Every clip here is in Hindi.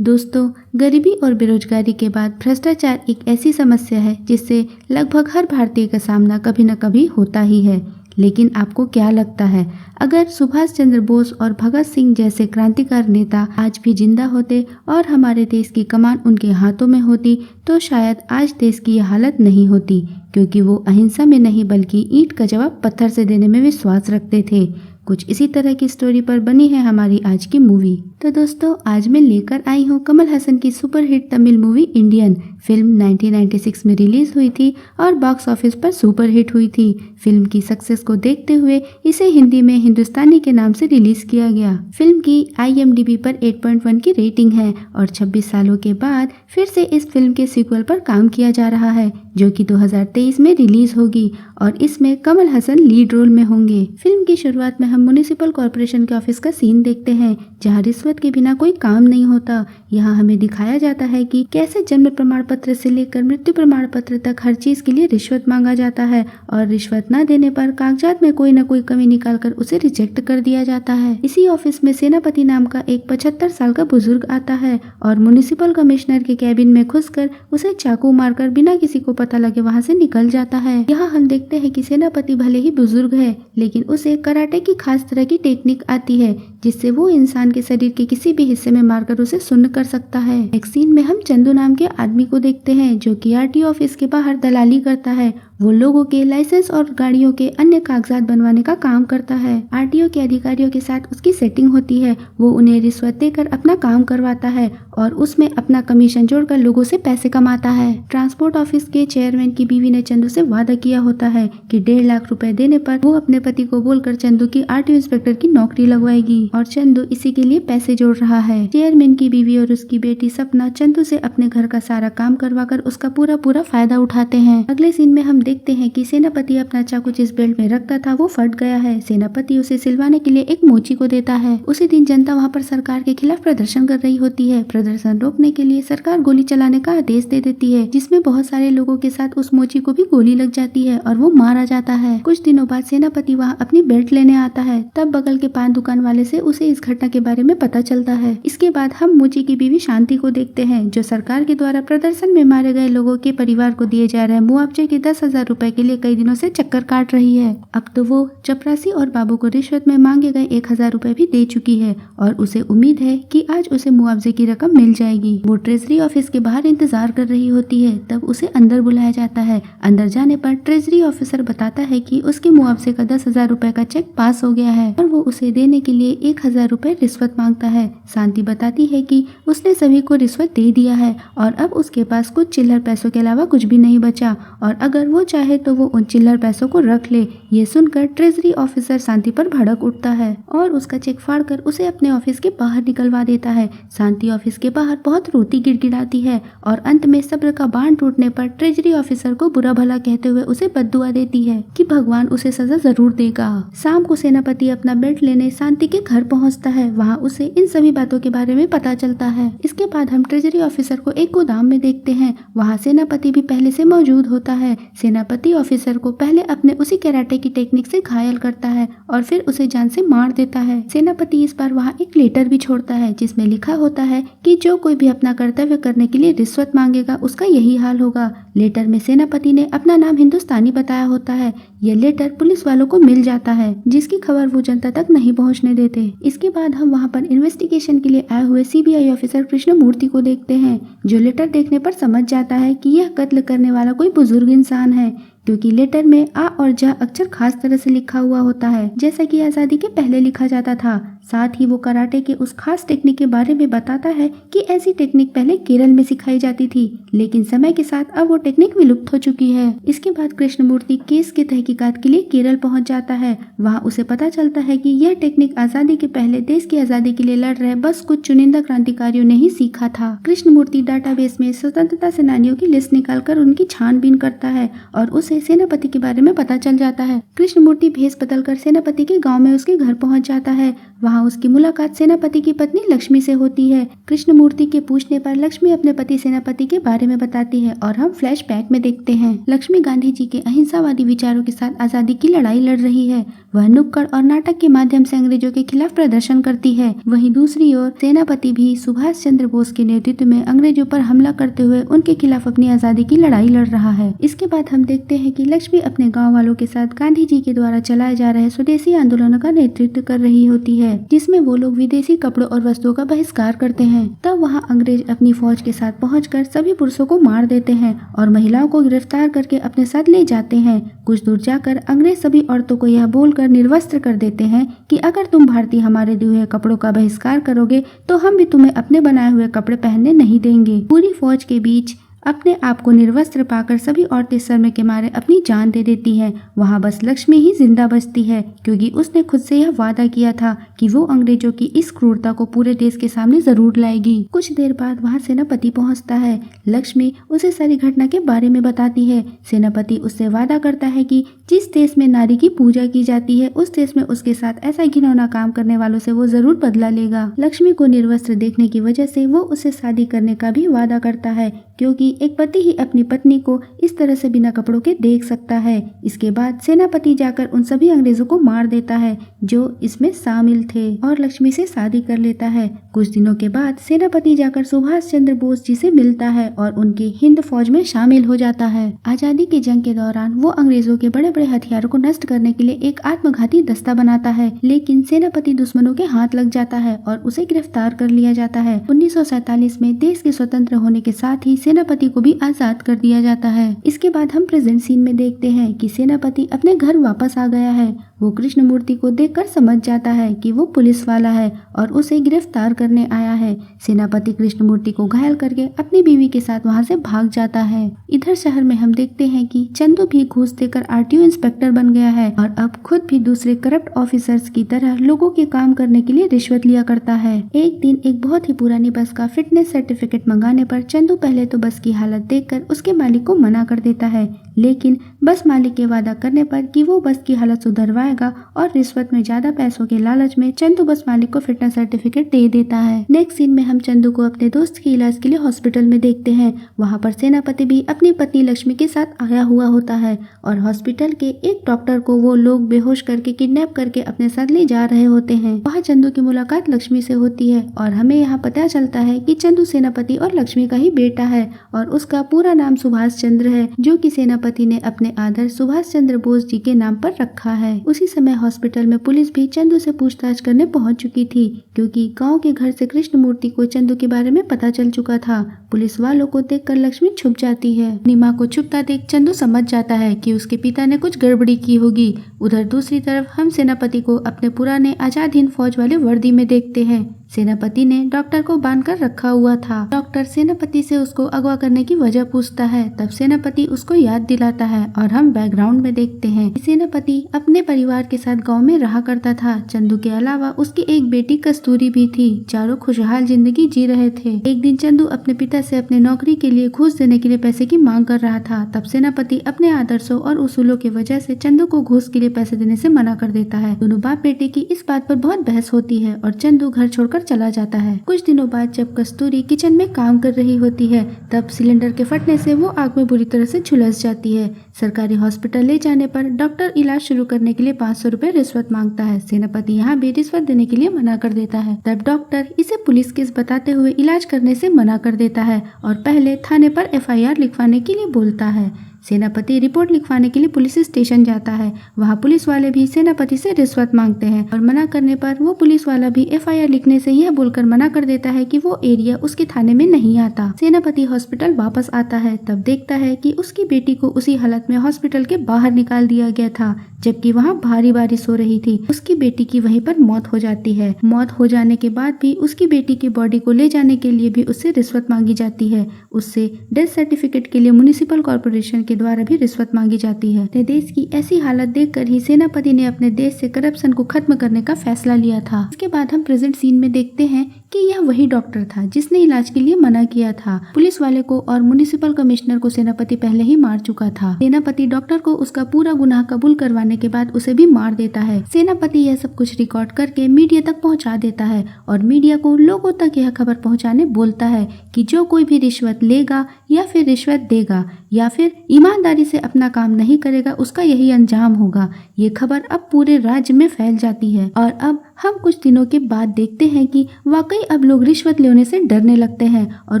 दोस्तों, गरीबी और बेरोजगारी के बाद भ्रष्टाचार एक ऐसी समस्या है जिससे लगभग हर भारतीय का सामना कभी न कभी होता ही है। लेकिन आपको क्या लगता है, अगर सुभाष चंद्र बोस और भगत सिंह जैसे क्रांतिकारी नेता आज भी जिंदा होते और हमारे देश की कमान उनके हाथों में होती तो शायद आज देश की यह हालत नहीं होती, क्योंकि वो अहिंसा में नहीं बल्कि ईंट का जवाब पत्थर से देने में विश्वास रखते थे। कुछ इसी तरह की स्टोरी पर बनी है हमारी आज की मूवी। तो दोस्तों, आज मैं लेकर आई हूँ कमल हसन की superhit Tamil movie Indian. Film 1996 में रिलीज हुई थी और बॉक्स ऑफिस पर सुपरहिट हुई थी। फिल्म की सक्सेस को देखते हुए इसे हिंदी में हिंदुस्तानी के नाम से रिलीज किया गया। फिल्म की IMDb पर 8.1 की रेटिंग है और 26 सालों के बाद फिर से इस फिल्म के सीक्वल पर काम किया जा रहा है, जो कि 2023 में रिलीज होगी और इसमें कमल हसन लीड रोल में होंगे। फिल्म की शुरुआत में हम म्युनिसिपल कॉर्पोरेशन के ऑफिस का सीन देखते हैं, जहां रिश्वत के बिना कोई काम नहीं होता। यहाँ हमें दिखाया जाता है कि कैसे जन्म प्रमाण पत्र से लेकर मृत्यु प्रमाण पत्र तक हर चीज के लिए रिश्वत मांगा जाता है और रिश्वत न देने पर कागजात में कोई न कोई कमी निकालकर उसे रिजेक्ट कर दिया जाता है। इसी ऑफिस में सेनापति नाम का एक 75 साल का बुजुर्ग आता है और म्युनिसिपल कमिश्नर के कैबिन में घुसकर उसे चाकू मारकर बिना किसी को पता लगे वहाँ से निकल जाता है। यहाँ हम देखते हैं कि सेनापति भले ही बुजुर्ग है, लेकिन उसे कराटे की खास तरह की टेक्निक आती है जिससे वो इंसान के शरीर के किसी भी हिस्से में मारकर उसे सुन्न कर सकता है। एक सीन में हम चंदू नाम के आदमी को देखते हैं जो कि RTO ऑफिस के बाहर दलाली करता है। वो लोगों के लाइसेंस और गाड़ियों के अन्य कागजात बनवाने का काम करता है। RTO के अधिकारियों के साथ उसकी सेटिंग होती है। वो उन्हें रिश्वत देकर अपना काम करवाता है और उसमें अपना कमीशन जोड़कर लोगों से पैसे कमाता है। ट्रांसपोर्ट ऑफिस के चेयरमैन की बीवी ने चंदू से वादा किया होता है कि 1.5 लाख रुपए देने पर वो अपने पति को बोलकर चंदू की RTO इंस्पेक्टर की नौकरी लगवाएगी और चंदू इसी के लिए पैसे जोड़ रहा है। चेयरमैन की बीवी और उसकी बेटी सपना चंदू से अपने घर का सारा काम करवाकर उसका पूरा फायदा उठाते हैं। अगले सीन में हम देखते हैं कि सेनापति अपना चाकू जिस बेल्ट में रखता था वो फट गया है। सेनापति उसे सिलवाने के लिए एक मोची को देता है। उसी दिन जनता वहाँ पर सरकार के खिलाफ प्रदर्शन कर रही होती है। प्रदर्शन रोकने के लिए सरकार गोली चलाने का आदेश दे देती है, जिसमें बहुत सारे लोगों के साथ उस मोची को भी गोली लग जाती है और वो मारा जाता है। कुछ दिनों बाद सेनापति वहाँ अपनी बेल्ट लेने आता है, तब बगल के पान दुकान वाले से उसे इस घटना के बारे में पता चलता है। इसके बाद हम मोची की बीवी शांति को देखते हैं, जो सरकार के द्वारा प्रदर्शन में मारे गए लोगों के परिवार को दिए जा रहे मुआवजे के 10,000 रुपए के लिए कई दिनों से चक्कर काट रही है। अब तो वो चपरासी और बाबू को रिश्वत में मांगे गए 1,000 रुपए भी दे चुकी है और उसे उम्मीद है कि आज उसे मुआवजे की रकम मिल जाएगी। वो ट्रेजरी ऑफिस के बाहर इंतजार कर रही होती है, तब उसे अंदर बुलाया जाता है। अंदर जाने पर ट्रेजरी ऑफिसर बताता है कि उसके मुआवजे का 10,000 रुपए का चेक पास हो गया है और वो उसे देने के लिए 1,000 रुपए रिश्वत मांगता है। शांति बताती है कि उसने सभी को रिश्वत दे दिया है और अब उसके पास कुछ चिल्लर पैसों के अलावा कुछ भी नहीं बचा और अगर वो चाहे तो वो उन चिल्लर पैसों को रख ले। ये सुनकर ट्रेजरी ऑफिसर शांति पर भड़क उठता है और उसका चेक फाड़कर उसे अपने ऑफिस के बाहर निकलवा देता है। शांति ऑफिस के बाहर बहुत रोती गिड़गिड़ाती है और अंत में सब्र का बांध टूटने पर ट्रेजरी ऑफिसर को बुरा भला कहते हुए उसे बद्दुआ देती है कि भगवान उसे सजा जरूर देगा। शाम को सेनापति अपना बेल्ट लेने शांति के घर पहुंचता है। वहां उसे इन सभी बातों के बारे में पता चलता है। इसके बाद हम ट्रेजरी ऑफिसर को एक गोदाम में देखते हैं। वहाँ सेनापति भी पहले से मौजूद होता है। सेनापति ऑफिसर को पहले अपने उसी कराटे की टेक्निक से घायल करता है और फिर उसे जान से मार देता है। सेनापति इस बार वहाँ एक लेटर भी छोड़ता है जिसमें लिखा होता है कि जो कोई भी अपना कर्तव्य करने के लिए रिश्वत मांगेगा उसका यही हाल होगा। लेटर में सेनापति ने अपना नाम हिंदुस्तानी बताया होता है। यह लेटर पुलिस वालों को मिल जाता है, जिसकी खबर वो जनता तक नहीं पहुंचने देते। इसके बाद हम वहां पर इन्वेस्टिगेशन के लिए आए हुए CBI ऑफिसर कृष्णमूर्ति को देखते हैं, जो लेटर देखने पर समझ जाता है कि यह कत्ल करने वाला कोई बुजुर्ग इंसान है, क्योंकि लेटर में आ और जा अक्षर खास तरह से लिखा हुआ होता है, जैसा कि आजादी के पहले लिखा जाता था। साथ ही वो कराटे के उस खास टेक्निक के बारे में बताता है कि ऐसी टेक्निक पहले केरल में सिखाई जाती थी, लेकिन समय के साथ अब वो टेक्निक विलुप्त हो चुकी है। इसके बाद कृष्णमूर्ति केस के तहकीकात के लिए केरल पहुंच जाता है। वहाँ उसे पता चलता है कि यह टेक्निक आजादी के पहले देश की आजादी के लिए लड़ रहे बस कुछ चुनिंदा क्रांतिकारियों ने ही सीखा था। कृष्णमूर्ति डाटाबेस में स्वतंत्रता सेनानियों की लिस्ट निकालकर उनकी छानबीन करता है और उसे सेनापति के बारे में पता चल जाता है। कृष्णमूर्ति भेष बदलकर सेनापति के गाँव में उसके घर पहुँच जाता है। वहाँ वहाँ उसकी मुलाकात सेनापति की पत्नी लक्ष्मी से होती है। कृष्णमूर्ति के पूछने पर लक्ष्मी अपने पति सेनापति के बारे में बताती है और हम फ्लैशबैक में देखते हैं लक्ष्मी गांधी जी के अहिंसावादी विचारों के साथ आजादी की लड़ाई लड़ रही है। वह नुक्कड़ और नाटक के माध्यम से अंग्रेजों के खिलाफ प्रदर्शन करती है। वहीं दूसरी ओर सेनापति भी सुभाष चंद्र बोस के नेतृत्व में अंग्रेजों पर हमला करते हुए उनके खिलाफ अपनी आजादी की लड़ाई लड़ रहा है। इसके बाद हम देखते हैं कि लक्ष्मी अपने गाँव वालों के साथ गांधी जी के द्वारा चलाए जा रहे स्वदेशी आंदोलनों का नेतृत्व कर रही होती है, जिसमें वो लोग विदेशी कपड़ों और वस्तुओं का बहिष्कार करते हैं। तब वहाँ अंग्रेज अपनी फौज के साथ पहुंचकर सभी पुरुषों को मार देते हैं और महिलाओं को गिरफ्तार करके अपने साथ ले जाते हैं। कुछ दूर जाकर अंग्रेज सभी औरतों को यह बोलकर निर्वस्त्र कर देते हैं कि अगर तुम भारतीय हमारे दिए हुए कपड़ों का बहिष्कार करोगे तो हम भी तुम्हें अपने बनाए हुए कपड़े पहनने नहीं देंगे। पूरी फौज के बीच अपने आप को निर्वस्त्र पाकर सभी औरतें शर्म के मारे अपनी जान दे देती हैं। वहाँ बस लक्ष्मी ही जिंदा बचती है, क्योंकि उसने खुद से यह वादा किया था कि वो अंग्रेजों की इस क्रूरता को पूरे देश के सामने जरूर लाएगी। कुछ देर बाद वहाँ सेनापति पहुँचता है। लक्ष्मी उसे सारी घटना के बारे में बताती है। सेनापति उससे वादा करता है कि जिस देश में नारी की पूजा की जाती है उस देश में उसके साथ ऐसा घिनौना काम करने वालों से वो जरूर बदला लेगा। लक्ष्मी को निर्वस्त्र देखने की वजह से वो उसे शादी करने का भी वादा करता है, क्योंकि एक पति ही अपनी पत्नी को इस तरह से बिना कपड़ों के देख सकता है। इसके बाद सेनापति जाकर उन सभी अंग्रेजों को मार देता है जो इसमें शामिल थे और लक्ष्मी से शादी कर लेता है। कुछ दिनों के बाद सेनापति जाकर सुभाष चंद्र बोस जी से मिलता है और उनकी हिंद फौज में शामिल हो जाता है। आजादी की जंग के दौरान वो अंग्रेजों के बड़े बड़े हथियारों को नष्ट करने के लिए एक आत्मघाती दस्ता बनाता है, लेकिन सेनापति दुश्मनों के हाथ लग जाता है और उसे गिरफ्तार कर लिया जाता है। 1947 में देश के स्वतंत्र होने के साथ ही सेनापति को भी आजाद कर दिया जाता है। इसके बाद हम प्रेजेंट सीन में देखते हैं कि सेनापति अपने घर वापस आ गया है। वो कृष्णमूर्ति को देखकर समझ जाता है कि वो पुलिस वाला है और उसे गिरफ्तार करने आया है। सेनापति कृष्णमूर्ति को घायल करके अपनी बीवी के साथ वहां से भाग जाता है। इधर शहर में हम देखते हैं कि चंदू भी घूस देकर आरटीओ इंस्पेक्टर बन गया है और अब खुद भी दूसरे करप्ट ऑफिसर्स की तरह लोगों के काम करने के लिए रिश्वत लिया करता है। एक दिन एक बहुत ही पुरानी बस का फिटनेस सर्टिफिकेट मंगाने पर चंदू पहले तो बस की हालत देखकर उसके मालिक को मना कर देता है, लेकिन बस मालिक के वादा करने पर कि वो बस की हालत सुधरवाएगा और रिश्वत में ज्यादा पैसों के लालच में चंदू बस मालिक को फिटनेस सर्टिफिकेट दे देता है। नेक्स्ट सीन में हम चंदू को अपने दोस्त के इलाज के लिए हॉस्पिटल में देखते हैं। वहाँ पर सेनापति भी अपनी पत्नी लक्ष्मी के साथ आया हुआ होता है और हॉस्पिटल के एक डॉक्टर को वो लोग बेहोश करके किडनैप करके अपने साथ ले जा रहे होते हैं। वहाँ चंदू की मुलाकात लक्ष्मी से होती है और हमें यहाँ पता चलता है कि चंदू सेनापति और लक्ष्मी का ही बेटा है और उसका पूरा नाम सुभाष चंद्र है, जो कि सेनापति ने अपने आदर्श सुभाष चंद्र बोस जी के नाम पर रखा है। उसी समय हॉस्पिटल में पुलिस भी चंदू से पूछताछ करने पहुंच चुकी थी, क्योंकि गांव के घर से कृष्णमूर्ति को चंदू के बारे में पता चल चुका था। पुलिस वालों को देखकर लक्ष्मी छुप जाती है। अपनी मां को छुपता देख चंदू समझ जाता है कि उसके पिता ने कुछ गड़बड़ी की होगी। उधर दूसरी तरफ हम सेनापति को अपने पुराने आजाद हिंद फौज वाले वर्दी में देखते हैं। सेनापति ने डॉक्टर को बांधकर रखा हुआ था। डॉक्टर सेनापति से उसको अगवा करने की वजह पूछता है। तब सेनापति उसको याद दिलाता है और हम बैकग्राउंड में देखते हैं कि सेनापति अपने परिवार के साथ गांव में रहा करता था। चंदू के अलावा उसकी एक बेटी कस्तूरी भी थी। चारों खुशहाल जिंदगी जी रहे थे। एक दिन चंदू अपने पिता से अपने नौकरी के लिए घूस देने के लिए पैसे की मांग कर रहा था। तब सेनापति अपने आदर्शों और उसूलों की वजह से चंदू को घूस के लिए पैसे देने से मना कर देता है। दोनों बाप बेटे की इस बात पर बहुत बहस होती है और चंदू घर छोड़कर चला जाता है। कुछ दिनों बाद जब कस्तूरी किचन में काम कर रही होती है, तब सिलेंडर के फटने से वो आग में बुरी तरह से झुलस जाती है। सरकारी हॉस्पिटल ले जाने पर डॉक्टर इलाज शुरू करने के लिए 500 रुपए रिश्वत मांगता है। सेनापति यहाँ भी रिश्वत देने के लिए मना कर देता है। तब डॉक्टर इसे पुलिस केस बताते हुए इलाज करने से मना कर देता है और पहले थाने पर FIR लिखवाने के लिए बोलता है। सेनापति रिपोर्ट लिखवाने के लिए पुलिस स्टेशन जाता है। वहाँ पुलिस वाले भी सेनापति से रिश्वत मांगते हैं और मना करने पर वो पुलिस वाला भी FIR लिखने से यह बोलकर मना कर देता है कि वो एरिया उसके थाने में नहीं आता। सेनापति हॉस्पिटल वापस आता है, तब देखता है कि उसकी बेटी को उसी हालत में हॉस्पिटल के बाहर निकाल दिया गया था, जबकि वहाँ भारी बारिश हो रही थी। उसकी बेटी की वहीं पर मौत हो जाती है। मौत हो जाने के बाद भी उसकी बेटी की बॉडी को ले जाने के लिए भी उससे रिश्वत मांगी जाती है। उससे डेथ सर्टिफिकेट के लिए म्युनिसिपल कॉर्पोरेशन के द्वारा भी रिश्वत मांगी जाती है। अपने देश की ऐसी हालत देखकर ही सेनापति ने अपने देश से करप्शन को खत्म करने का फैसला लिया था। इसके बाद हम प्रेजेंट सीन में देखते हैं कि यह वही डॉक्टर था जिसने इलाज के लिए मना किया था। पुलिस वाले को और म्युनिसिपल कमिश्नर को सेनापति पहले ही मार चुका था। सेनापति डॉक्टर को उसका पूरा गुनाह कबूल करवाने के बाद उसे भी मार देता है। सेनापति यह सब कुछ रिकॉर्ड करके मीडिया तक पहुंचा देता है और मीडिया को लोगों तक यह खबर पहुंचाने बोलता है कि जो कोई भी रिश्वत लेगा या फिर रिश्वत देगा या फिर ईमानदारी से अपना काम नहीं करेगा, उसका यही अंजाम होगा। ये खबर अब पूरे राज्य में फैल जाती है और अब हम कुछ दिनों के बाद देखते हैं कि वाकई अब लोग रिश्वत लेने से डरने लगते हैं और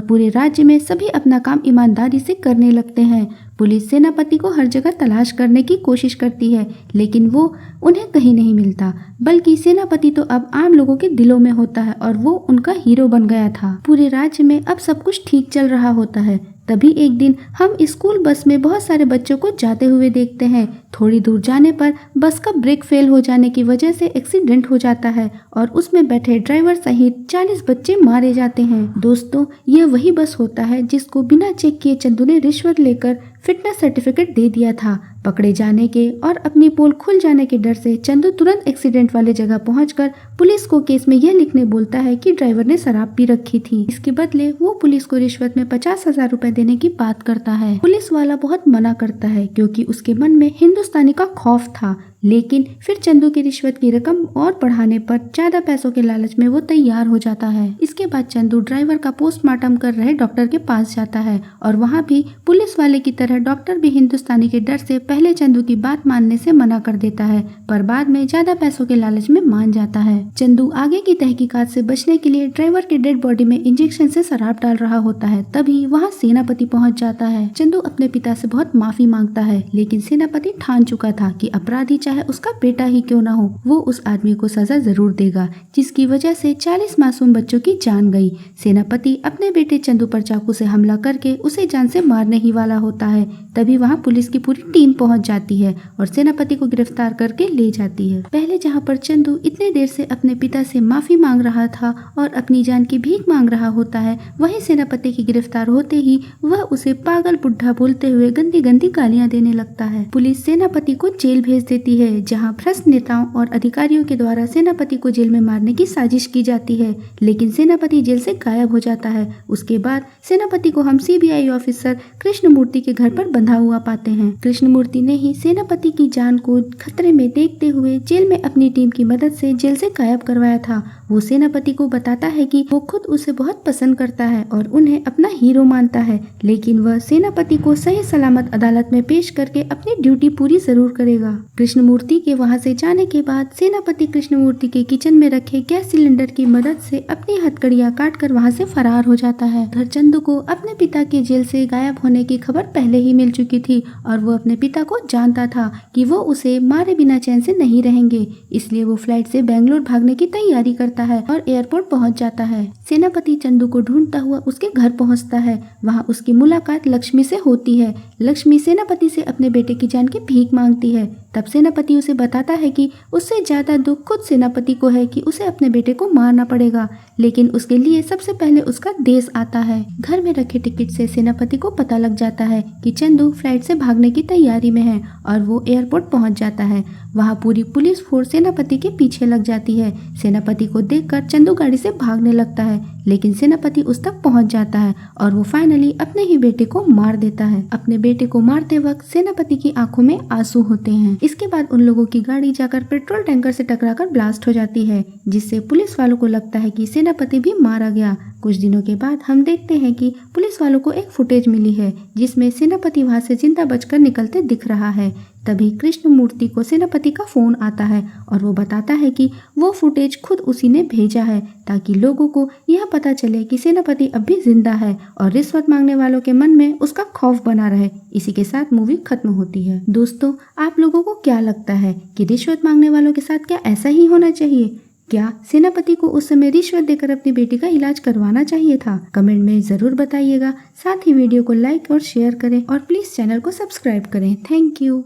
पूरे राज्य में सभी अपना काम ईमानदारी से करने लगते हैं। पुलिस सेनापति को हर जगह तलाश करने की कोशिश करती है, लेकिन वो उन्हें कहीं नहीं मिलता, बल्कि सेनापति तो अब आम लोगों के दिलों में होता है और वो उनका हीरो बन गया था। पूरे राज्य में अब सब कुछ ठीक चल रहा होता है। तभी एक दिन हम स्कूल बस में बहुत सारे बच्चों को जाते हुए देखते हैं। थोड़ी दूर जाने पर बस का ब्रेक फेल हो जाने की वजह से एक्सीडेंट हो जाता है और उसमें बैठे ड्राइवर सहित 40 बच्चे मारे जाते हैं। दोस्तों, यह वही बस होता है जिसको बिना चेक किए चंदू ने रिश्वत लेकर फिटनेस सर्टिफिकेट दे दिया था। पकड़े जाने के और अपनी पोल खुल जाने के डर से चंदू तुरंत एक्सीडेंट वाले जगह पहुंचकर पुलिस को केस में यह लिखने बोलता है कि ड्राइवर ने शराब पी रखी थी। इसके बदले वो पुलिस को रिश्वत में 50,000 रुपए देने की बात करता है। पुलिस वाला बहुत मना करता है क्योंकि उसके मन में हिंदुस्तानी का खौफ था, लेकिन फिर चंदू की रिश्वत की रकम और बढ़ाने पर ज्यादा पैसों के लालच में वो तैयार हो जाता है। इसके बाद चंदू ड्राइवर का पोस्टमार्टम कर रहे डॉक्टर के पास जाता है और वहाँ भी पुलिस वाले की तरह डॉक्टर भी हिंदुस्तानी के डर से पहले चंदू की बात मानने से मना कर देता है, पर बाद में ज्यादा पैसों के लालच में मान जाता है। चंदू आगे की तहकीकात से बचने के लिए ड्राइवर के डेड बॉडी में इंजेक्शन से शराब डाल रहा होता है। तभी वहाँ सेनापति पहुँच जाता है। चंदू अपने पिता से बहुत माफी मांगता है, लेकिन सेनापति ठान चुका था कि अपराधी चाहे उसका बेटा ही क्यों ना हो, वो उस आदमी को सजा जरूर देगा जिसकी वजह से 40 मासूम बच्चों की जान गई। सेनापति अपने बेटे चंदू पर चाकू से हमला करके उसे जान से मारने ही वाला होता है। तभी वहाँ पुलिस की पूरी टीम पहुंच जाती है और सेनापति को गिरफ्तार करके ले जाती है। पहले जहाँ पर चंदू इतने देर से अपने पिता से माफी मांग रहा था और अपनी जान की भीख मांग रहा होता है, वहीं सेनापति की गिरफ्तार होते ही वह उसे पागल बुढ़ा बोलते हुए गंदी गंदी गालियां देने लगता है। पुलिस सेनापति को जेल भेज देती है, जहां भ्रष्ट नेताओं और अधिकारियों के द्वारा सेनापति को जेल में मारने की साजिश की जाती है, लेकिन सेनापति जेल से गायब हो जाता है। उसके बाद सेनापति को हम सीबीआई ऑफिसर कृष्णमूर्ति के घर पर बंधा हुआ पाते हैं। कृष्णमूर्ति ने ही सेनापति की जान को खतरे में देखते हुए जेल में अपनी टीम की मदद से जेल से गायब करवाया था। वो सेनापति को बताता है कि वो खुद उसे बहुत पसंद करता है और उन्हें अपना हीरो मानता है, लेकिन वह सेनापति को सही सलामत अदालत में पेश करके अपनी ड्यूटी पूरी जरूर करेगा। कृष्णमूर्ति के वहां से जाने के बाद सेनापति कृष्णमूर्ति के किचन में रखे गैस सिलेंडर की मदद से अपनी हथकड़ियां काटकर वहां से फरार हो जाता है। उधर चंदू को अपने पिता के जेल से गायब होने की खबर पहले ही मिल चुकी थी और वो अपने पिता को जानता था कि वो उसे मारे बिना चैन से नहीं रहेंगे, इसलिए वो फ्लाइट से बेंगलोर भागने की तैयारी करता है और एयरपोर्ट पहुंच जाता है। सेनापति चंदू को ढूंढता हुआ उसके घर पहुंचता है। वहां उसकी मुलाकात लक्ष्मी से होती है। लक्ष्मी सेनापति से अपने बेटे की जान की भीख मांगती है। तब सेनापति उसे बताता है कि उससे ज्यादा दुख खुद सेनापति को है कि उसे अपने बेटे को मारना पड़ेगा, लेकिन उसके लिए सबसे पहले उसका देश आता है। घर में रखे टिकट से सेनापति को पता लग जाता है कि चंदू फ्लाइट से भागने की तैयारी में है और वो एयरपोर्ट पहुंच जाता है। वहाँ पूरी पुलिस फोर्स सेनापति के पीछे लग जाती है। सेनापति को देखकर चंदू गाड़ी से भागने लगता है, लेकिन सेनापति उस तक पहुंच जाता है और वो फाइनली अपने ही बेटे को मार देता है। अपने बेटे को मारते वक्त सेनापति की आंखों में आंसू होते हैं। इसके बाद उन लोगों की गाड़ी जाकर पेट्रोल टैंकर से टकराकर ब्लास्ट हो जाती है, जिससे पुलिस वालों को लगता है कि सेनापति भी मारा गया। कुछ दिनों के बाद हम देखते हैं कि पुलिस वालों को एक फुटेज मिली है जिसमें सेनापति वहां से जिंदा बचकर निकलते दिख रहा है। तभी कृष्णमूर्ति को सेनापति का फोन आता है और वो बताता है कि वो फुटेज खुद उसी ने भेजा है ताकि लोगों को यह पता चले कि सेनापति अब भी जिंदा है और रिश्वत मांगने वालों के मन में उसका खौफ बना रहे। इसी के साथ मूवी खत्म होती है। दोस्तों, आप लोगों को क्या लगता है कि रिश्वत मांगने वालों के साथ क्या ऐसा ही होना चाहिए? क्या सेनापति को उस समय रिश्वत देकर अपनी बेटी का इलाज करवाना चाहिए था? कमेंट में जरूर बताइएगा। साथ ही वीडियो को लाइक और शेयर करें और प्लीज चैनल को सब्सक्राइब करें। Thank you.